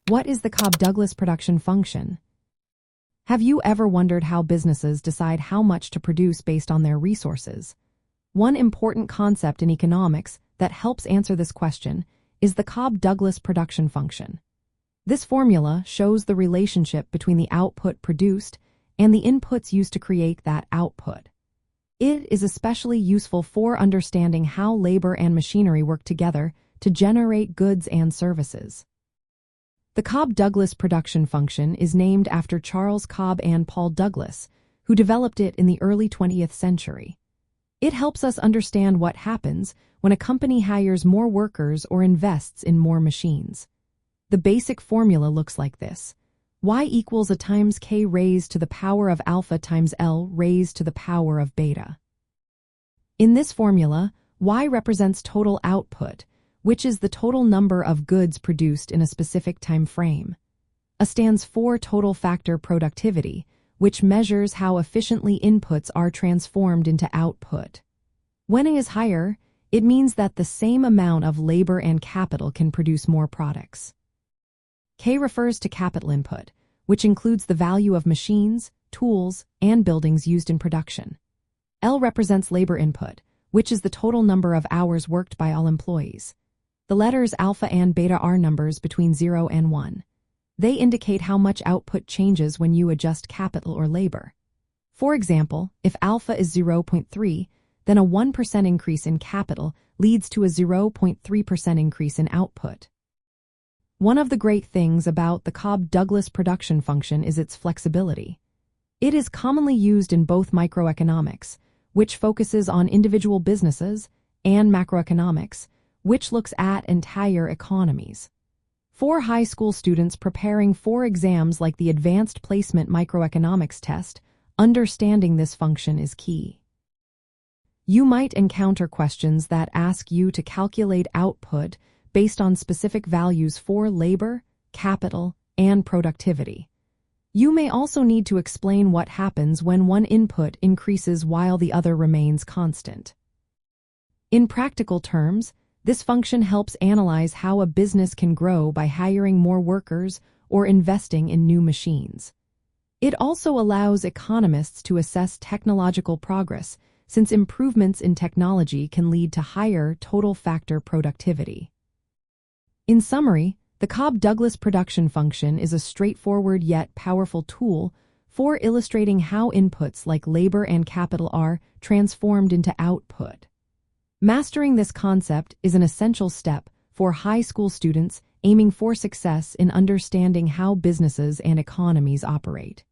What is the Cobb-Douglas production function? Have you ever wondered how businesses decide how much to produce based on their resources? One important concept in economics that helps answer this question is the Cobb-Douglas production function. This formula shows the relationship between the output produced and the inputs used to create that output. It is especially useful for understanding how labor and machinery work together to generate goods and services. The Cobb-Douglas production function is named after Charles Cobb and Paul Douglas, who developed it in the early 20th century. It helps us understand what happens when a company hires more workers or invests in more machines. The basic formula looks like this. Y equals a times K raised to the power of alpha times L raised to the power of beta. In this formula, Y represents total output, which is the total number of goods produced in a specific time frame. A stands for total factor productivity, which measures how efficiently inputs are transformed into output. When A is higher, it means that the same amount of labor and capital can produce more products. K refers to capital input, which includes the value of machines, tools, and buildings used in production. L represents labor input, which is the total number of hours worked by all employees. The letters alpha and beta are numbers between 0 and 1. They indicate how much output changes when you adjust capital or labor. For example, if alpha is 0.3, then a 1% increase in capital leads to a 0.3% increase in output. One of the great things about the Cobb-Douglas production function is its flexibility. It is commonly used in both microeconomics, which focuses on individual businesses, and macroeconomics, which looks at entire economies. For high school students preparing for exams like the Advanced Placement Microeconomics test, understanding this function is key. You might encounter questions that ask you to calculate output based on specific values for labor, capital, and productivity. You may also need to explain what happens when one input increases while the other remains constant. In practical terms, this function helps analyze how a business can grow by hiring more workers or investing in new machines. It also allows economists to assess technological progress, since improvements in technology can lead to higher total factor productivity. In summary, the Cobb-Douglas production function is a straightforward yet powerful tool for illustrating how inputs like labor and capital are transformed into output. Mastering this concept is an essential step for high school students aiming for success in understanding how businesses and economies operate.